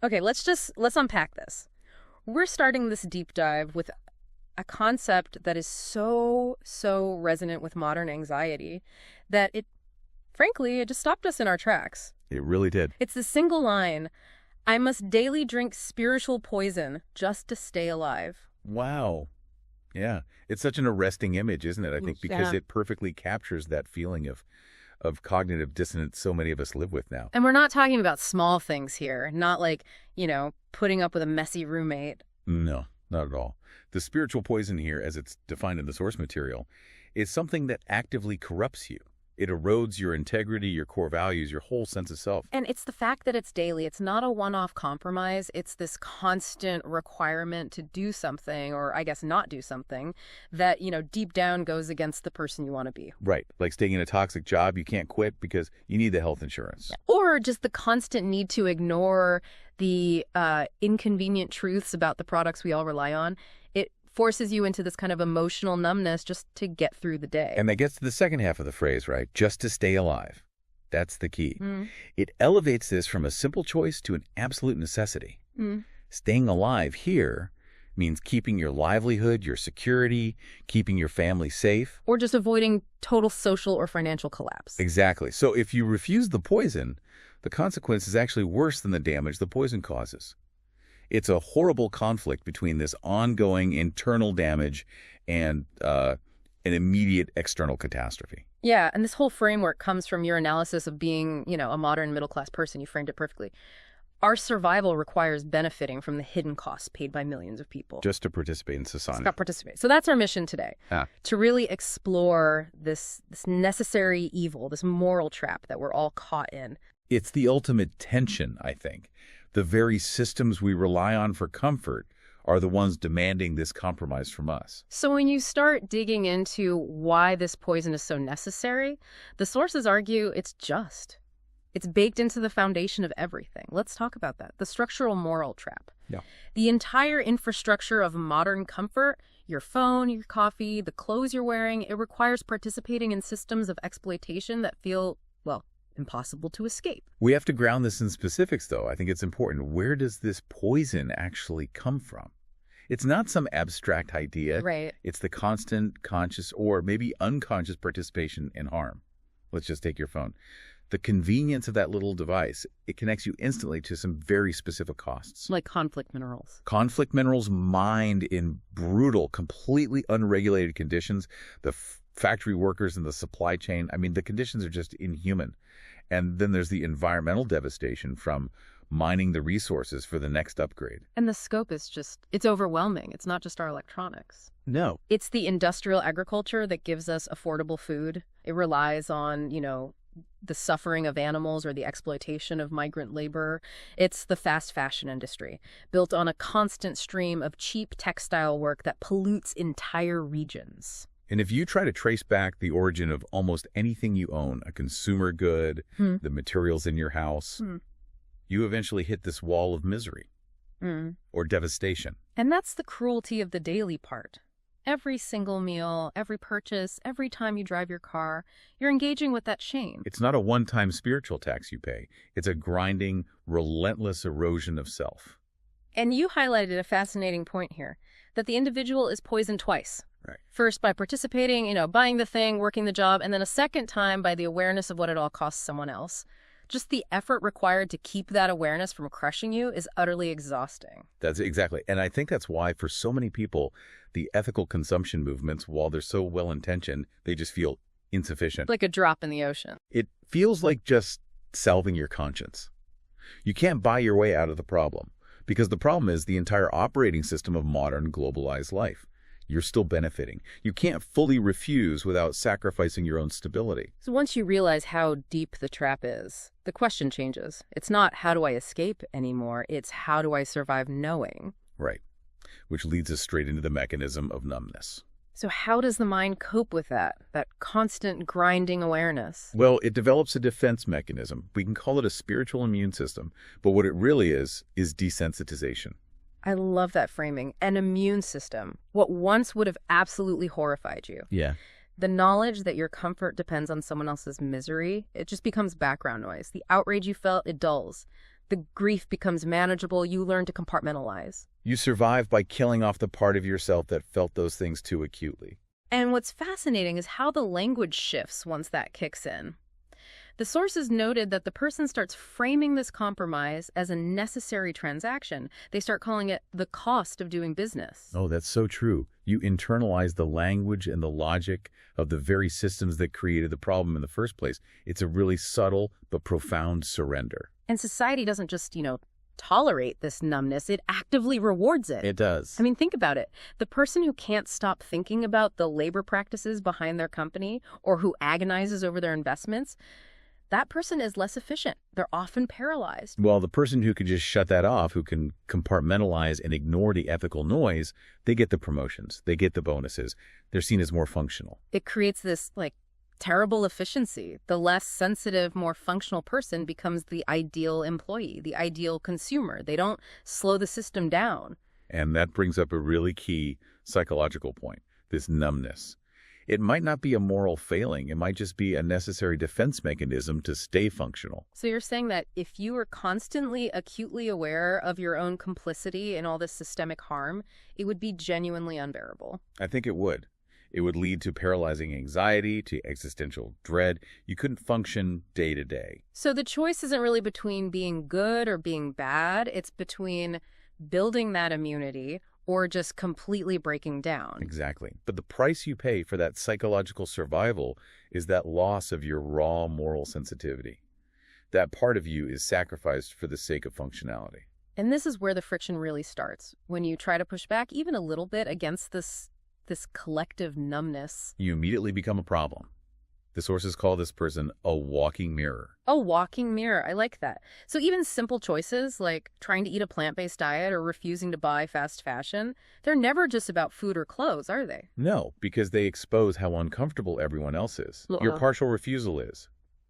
Okay, let's unpack this. We're starting this deep dive with a concept that is so resonant with modern anxiety that frankly, it just stopped us in our tracks. It really did. It's the single line, I must daily drink spiritual poison just to stay alive. Wow. Yeah. It's such an arresting image, isn't it? I think because it perfectly captures that feeling of cognitive dissonance so many of us live with now. And we're not talking about small things here, not like, putting up with a messy roommate. No, not at all. The spiritual poison here, as it's defined in the source material, is something that actively corrupts you. It erodes your integrity, your core values, your whole sense of self. And it's the fact that it's daily. It's not a one-off compromise. It's this constant requirement to do something, or I guess not do something, that, deep down goes against the person you want to be. Right. Like staying in a toxic job you can't quit because you need the health insurance. Or just the constant need to ignore the inconvenient truths about the products we all rely on. It forces you into this kind of emotional numbness just to get through the day. And that gets to the second half of the phrase, right? Just to stay alive. That's the key. Mm. It elevates this from a simple choice to an absolute necessity. Mm. Staying alive here means keeping your livelihood, your security, keeping your family safe. Or just avoiding total social or financial collapse. Exactly. So if you refuse the poison, the consequence is actually worse than the damage the poison causes. It's a horrible conflict between this ongoing internal damage and an immediate external catastrophe. Yeah, and this whole framework comes from your analysis of being, a modern middle-class person. You framed it perfectly. Our survival requires benefiting from the hidden costs paid by millions of people. Just to participate in society. So that's our mission today, Ah. to really explore this necessary evil, this moral trap that we're all caught in. It's the ultimate tension, I think. The very systems we rely on for comfort are the ones demanding this compromise from us. So when you start digging into why this poison is so necessary, the sources argue it's just. It's baked into the foundation of everything. Let's talk about that. The structural moral trap. Yeah. The entire infrastructure of modern comfort, your phone, your coffee, the clothes you're wearing, it requires participating in systems of exploitation that feel, impossible to escape. We have to ground this in specifics, though. I think it's important. Where does this poison actually come from? It's not some abstract idea. Right. It's the constant, conscious, or maybe unconscious participation in harm. Let's just take your phone. The convenience of that little device, it connects you instantly to some very specific costs. Like conflict minerals. Conflict minerals mined in brutal, completely unregulated conditions. The factory workers in the supply chain, the conditions are just inhuman. And then there's the environmental devastation from mining the resources for the next upgrade. And the scope is it's overwhelming. It's not just our electronics. No. It's the industrial agriculture that gives us affordable food. It relies on, the suffering of animals or the exploitation of migrant labor. It's the fast fashion industry, built on a constant stream of cheap textile work that pollutes entire regions. And if you try to trace back the origin of almost anything you own, a consumer good, the materials in your house, you eventually hit this wall of misery or devastation. And that's the cruelty of the daily part. Every single meal, every purchase, every time you drive your car, you're engaging with that shame. It's not a one-time spiritual tax you pay. It's a grinding, relentless erosion of self. And you highlighted a fascinating point here, that the individual is poisoned twice. Right. First by participating, buying the thing, working the job, and then a second time by the awareness of what it all costs someone else. Just the effort required to keep that awareness from crushing you is utterly exhausting. That's exactly. And I think that's why for so many people, the ethical consumption movements, while they're so well-intentioned, they just feel insufficient. Like a drop in the ocean. It feels like just salving your conscience. You can't buy your way out of the problem because the problem is the entire operating system of modern globalized life. You're still benefiting. You can't fully refuse without sacrificing your own stability. So once you realize how deep the trap is, the question changes. It's not how do I escape anymore, it's how do I survive knowing. Right. Which leads us straight into the mechanism of numbness. So how does the mind cope with that constant grinding awareness? Well, it develops a defense mechanism. We can call it a spiritual immune system, but what it really is desensitization. I love that framing. An immune system. What once would have absolutely horrified you. Yeah. The knowledge that your comfort depends on someone else's misery, it just becomes background noise. The outrage you felt, it dulls. The grief becomes manageable. You learn to compartmentalize. You survive by killing off the part of yourself that felt those things too acutely. And what's fascinating is how the language shifts once that kicks in. The sources noted that the person starts framing this compromise as a necessary transaction. They start calling it the cost of doing business. Oh, that's so true. You internalize the language and the logic of the very systems that created the problem in the first place. It's a really subtle but profound surrender. And society doesn't just, tolerate this numbness. It actively rewards it. It does. I mean, think about it. The person who can't stop thinking about the labor practices behind their company or who agonizes over their investments, that person is less efficient. They're often paralyzed. Well, the person who can just shut that off, who can compartmentalize and ignore the ethical noise, they get the promotions, they get the bonuses. They're seen as more functional. It creates this, terrible efficiency. The less sensitive, more functional person becomes the ideal employee, the ideal consumer. They don't slow the system down. And that brings up a really key psychological point, this numbness. It might not be a moral failing. It might just be a necessary defense mechanism to stay functional. So you're saying that if you were constantly acutely aware of your own complicity in all this systemic harm, it would be genuinely unbearable. I think it would. It would lead to paralyzing anxiety, to existential dread. You couldn't function day to day. So the choice isn't really between being good or being bad. It's between building that immunity or just completely breaking down. Exactly. But the price you pay for that psychological survival is that loss of your raw moral sensitivity. That part of you is sacrificed for the sake of functionality. And this is where the friction really starts. When you try to push back even a little bit against this collective numbness. You immediately become a problem. The sources call this person a walking mirror. A walking mirror. I like that. So even simple choices like trying to eat a plant-based diet or refusing to buy fast fashion, they're never just about food or clothes, are they? No, because they expose how uncomfortable everyone else is. Your partial refusal is.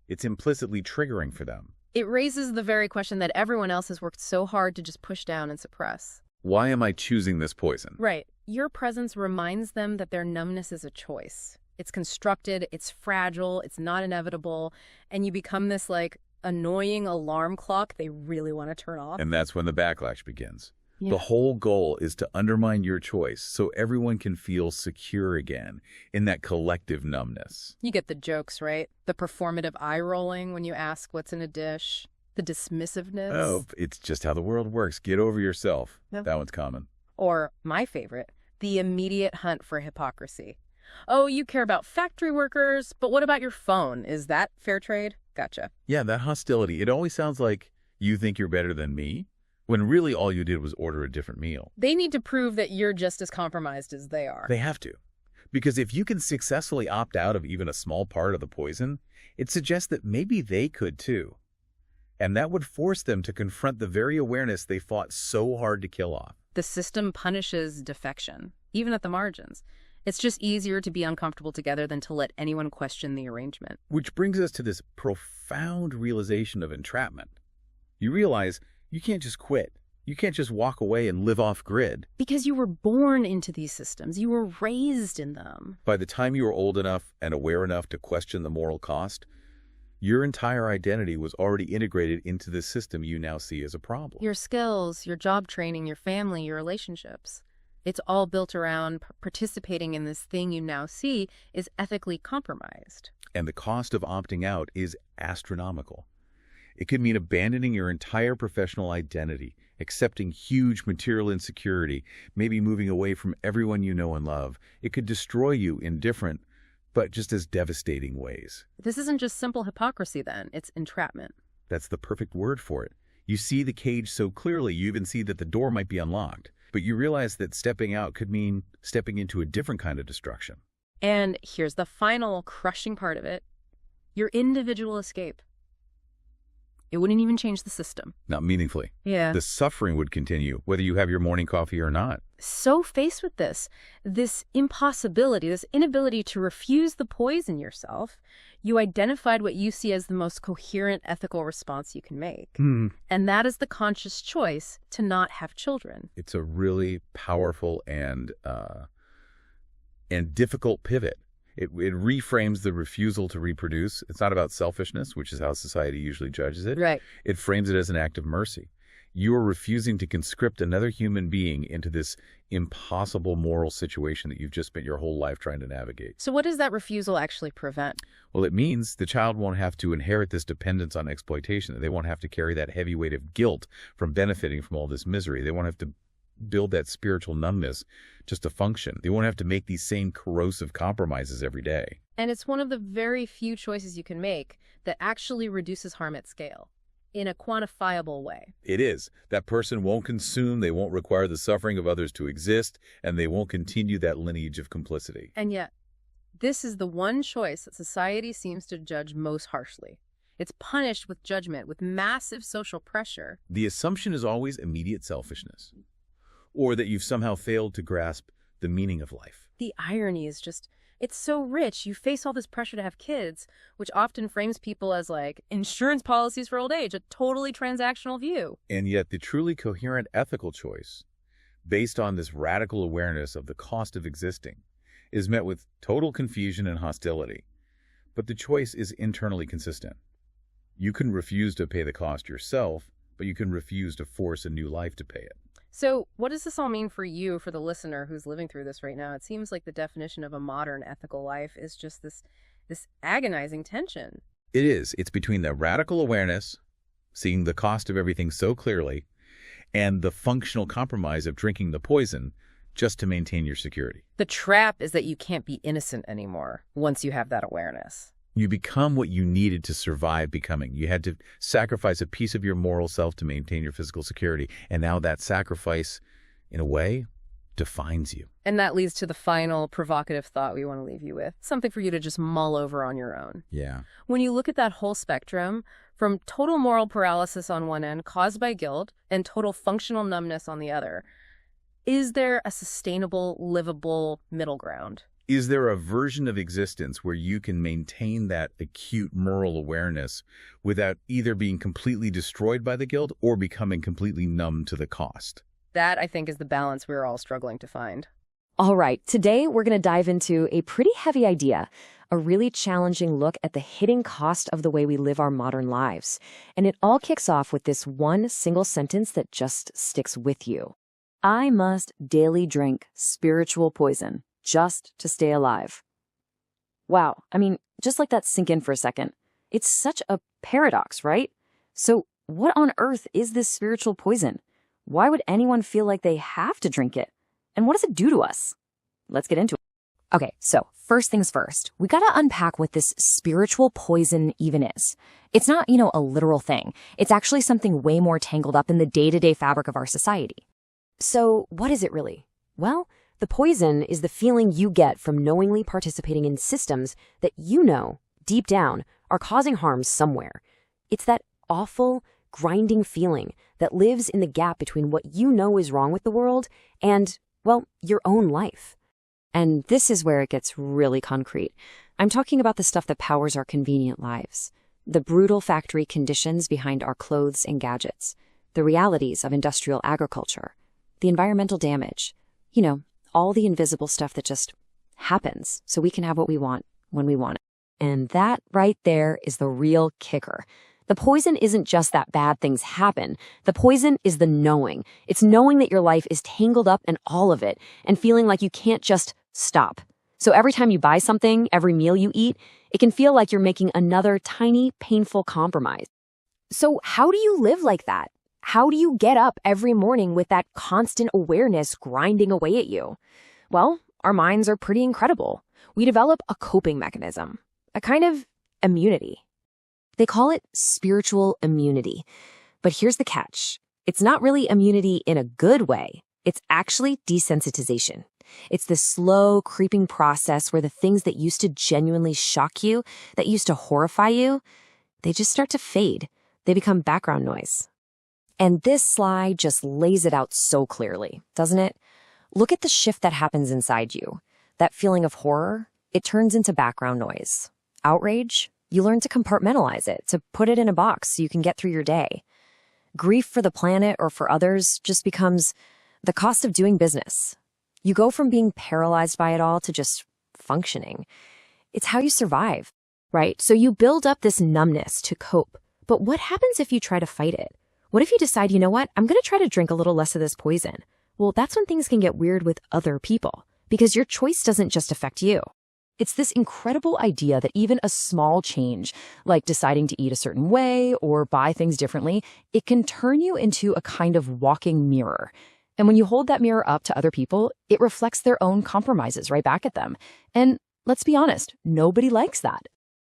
It's implicitly triggering for them. It raises the very question that everyone else has worked so hard to just push down and suppress. Why am I choosing this poison? Right. Your presence reminds them that their numbness is a choice. It's constructed, it's fragile, it's not inevitable, and you become this, annoying alarm clock they really want to turn off. And that's when the backlash begins. Yeah. The whole goal is to undermine your choice so everyone can feel secure again in that collective numbness. You get the jokes, right? The performative eye rolling when you ask what's in a dish. The dismissiveness. Oh, it's just how the world works. Get over yourself. Yep. That one's common. Or, my favorite, the immediate hunt for hypocrisy. Oh, you care about factory workers, but what about your phone? Is that fair trade? Gotcha. Yeah, that hostility. It always sounds like you think you're better than me, when really all you did was order a different meal. They need to prove that you're just as compromised as they are. They have to. Because if you can successfully opt out of even a small part of the poison, it suggests that maybe they could too. And that would force them to confront the very awareness they fought so hard to kill off. The system punishes defection, even at the margins. It's just easier to be uncomfortable together than to let anyone question the arrangement. Which brings us to this profound realization of entrapment. You realize you can't just quit. You can't just walk away and live off grid. Because you were born into these systems. You were raised in them. By the time you were old enough and aware enough to question the moral cost, your entire identity was already integrated into the system you now see as a problem. Your skills, your job training, your family, your relationships. It's all built around participating in this thing you now see is ethically compromised. And the cost of opting out is astronomical. It could mean abandoning your entire professional identity, accepting huge material insecurity, maybe moving away from everyone you know and love. It could destroy you in different, but just as devastating ways. This isn't just simple hypocrisy then, it's entrapment. That's the perfect word for it. You see the cage so clearly, you even see that the door might be unlocked. But you realize that stepping out could mean stepping into a different kind of destruction. And here's the final crushing part of it. Your individual escape. It wouldn't even change the system. Not meaningfully. Yeah. The suffering would continue, whether you have your morning coffee or not. So faced with this impossibility, this inability to refuse the poison yourself, you identified what you see as the most coherent ethical response you can make. And that is the conscious choice to not have children. It's a really powerful and difficult pivot. It reframes the refusal to reproduce. It's not about selfishness, which is how society usually judges it. Right. It frames it as an act of mercy. You are refusing to conscript another human being into this impossible moral situation that you've just spent your whole life trying to navigate. So what does that refusal actually prevent? Well, it means the child won't have to inherit this dependence on exploitation. They won't have to carry that heavy weight of guilt from benefiting from all this misery. They won't have to build that spiritual numbness just to function. They won't have to make these same corrosive compromises every day. And it's one of the very few choices you can make that actually reduces harm at scale in a quantifiable way. It is. That person won't consume, they won't require the suffering of others to exist, and they won't continue that lineage of complicity. And yet, this is the one choice that society seems to judge most harshly. It's punished with judgment, with massive social pressure. The assumption is always immediate selfishness, or that you've somehow failed to grasp the meaning of life. The irony is just, it's so rich. You face all this pressure to have kids, which often frames people as like insurance policies for old age, a totally transactional view. And yet the truly coherent ethical choice, based on this radical awareness of the cost of existing, is met with total confusion and hostility. But the choice is internally consistent. You can refuse to pay the cost yourself, but you can refuse to force a new life to pay it. So what does this all mean for you, for the listener who's living through this right now? It seems like the definition of a modern ethical life is just this agonizing tension. It is. It's between the radical awareness, seeing the cost of everything so clearly, and the functional compromise of drinking the poison just to maintain your security. The trap is that you can't be innocent anymore once you have that awareness. You become what you needed to survive becoming. You had to sacrifice a piece of your moral self to maintain your physical security. And now that sacrifice, in a way, defines you. And that leads to the final provocative thought we want to leave you with. Something for you to just mull over on your own. Yeah. When you look at that whole spectrum, from total moral paralysis on one end, caused by guilt, and total functional numbness on the other, is there a sustainable, livable middle ground? Is there a version of existence where you can maintain that acute moral awareness without either being completely destroyed by the guilt or becoming completely numb to the cost? That, I think, is the balance we're all struggling to find. All right, today we're going to dive into a pretty heavy idea, a really challenging look at the hidden cost of the way we live our modern lives. And it all kicks off with this one single sentence that just sticks with you. I must daily drink spiritual poison just to stay alive. Wow, I mean, just let that sink in for a second. It's such a paradox, right? So what on earth is this spiritual poison? Why would anyone feel like they have to drink it? And what does it do to us? Let's get into it. Okay, so first things first, we gotta unpack what this spiritual poison even is. It's not, a literal thing. It's actually something way more tangled up in the day-to-day fabric of our society. So what is it really? Well, the poison is the feeling you get from knowingly participating in systems that deep down, are causing harm somewhere. It's that awful, grinding feeling that lives in the gap between what you know is wrong with the world and, well, your own life. And this is where it gets really concrete. I'm talking about the stuff that powers our convenient lives, the brutal factory conditions behind our clothes and gadgets, the realities of industrial agriculture, the environmental damage, all the invisible stuff that just happens so we can have what we want when we want it. And that right there is the real kicker. The poison isn't just that bad things happen. The poison is the knowing. It's knowing that your life is tangled up in all of it and feeling like you can't just stop. So every time you buy something, every meal you eat, it can feel like you're making another tiny, painful compromise. So how do you live like that? How do you get up every morning with that constant awareness grinding away at you? Well, our minds are pretty incredible. We develop a coping mechanism, a kind of immunity. They call it spiritual immunity. But here's the catch. It's not really immunity in a good way. It's actually desensitization. It's this slow, creeping process where the things that used to genuinely shock you, that used to horrify you, they just start to fade. They become background noise. And this slide just lays it out so clearly, doesn't it? Look at the shift that happens inside you. That feeling of horror, it turns into background noise. Outrage, you learn to compartmentalize it, to put it in a box so you can get through your day. Grief for the planet or for others just becomes the cost of doing business. You go from being paralyzed by it all to just functioning. It's how you survive, right? So you build up this numbness to cope. But what happens if you try to fight it? What if you decide, you know what, I'm going to try to drink a little less of this poison? Well, that's when things can get weird with other people, because your choice doesn't just affect you. It's this incredible idea that even a small change, like deciding to eat a certain way or buy things differently, it can turn you into a kind of walking mirror. And when you hold that mirror up to other people, it reflects their own compromises right back at them. And let's be honest, nobody likes that.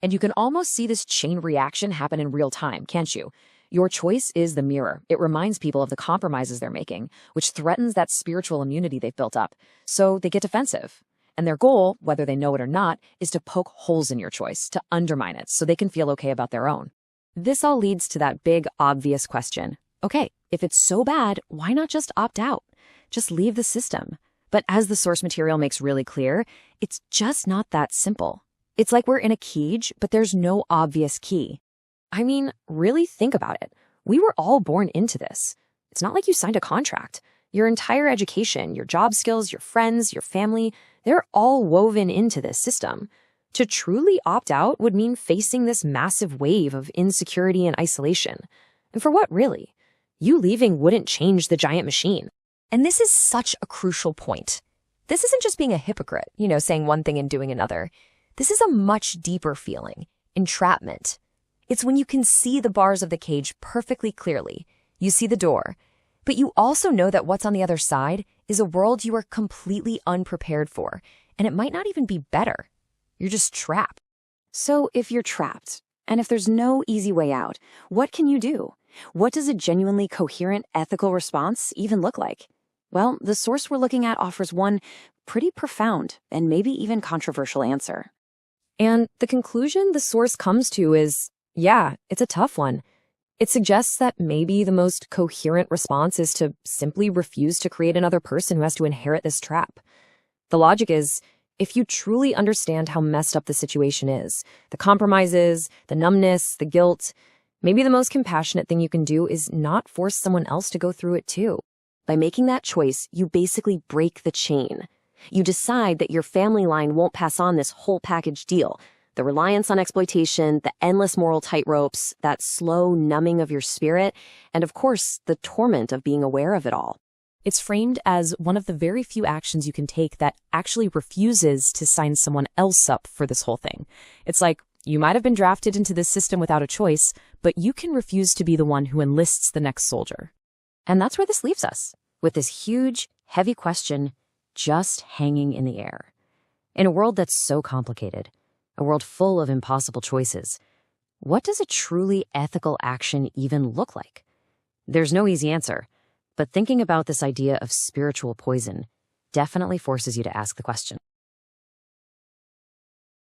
And you can almost see this chain reaction happen in real time, can't you? Your choice is the mirror. It reminds people of the compromises they're making, which threatens that spiritual immunity they've built up. So they get defensive. And their goal, whether they know it or not, is to poke holes in your choice, to undermine it, so they can feel okay about their own. This all leads to that big, obvious question. Okay, if it's so bad, why not just opt out? Just leave the system. But as the source material makes really clear, it's just not that simple. It's like we're in a cage, but there's no obvious key. I mean, really think about it. We were all born into this. It's not like you signed a contract. Your entire education, your job skills, your friends, your family, they're all woven into this system. To truly opt out would mean facing this massive wave of insecurity and isolation. And for what, really? You leaving wouldn't change the giant machine. And this is such a crucial point. This isn't just being a hypocrite, saying one thing and doing another. This is a much deeper feeling, entrapment. It's when you can see the bars of the cage perfectly clearly. You see the door. But you also know that what's on the other side is a world you are completely unprepared for, and it might not even be better. You're just trapped. So if you're trapped, and if there's no easy way out, what can you do? What does a genuinely coherent, ethical response even look like? Well, the source we're looking at offers one pretty profound and maybe even controversial answer. And the conclusion the source comes to is, yeah, it's a tough one. It suggests that maybe the most coherent response is to simply refuse to create another person who has to inherit this trap. The logic is, if you truly understand how messed up the situation is, the compromises, the numbness, the guilt, maybe the most compassionate thing you can do is not force someone else to go through it too. By making that choice, you basically break the chain. You decide that your family line won't pass on this whole package deal. The reliance on exploitation, the endless moral tightropes, that slow numbing of your spirit, and of course, the torment of being aware of it all. It's framed as one of the very few actions you can take that actually refuses to sign someone else up for this whole thing. It's like, you might have been drafted into this system without a choice, but you can refuse to be the one who enlists the next soldier. And that's where this leaves us, with this huge, heavy question just hanging in the air. In a world that's so complicated, a world full of impossible choices, what does a truly ethical action even look like? There's no easy answer, but thinking about this idea of spiritual poison definitely forces you to ask the question.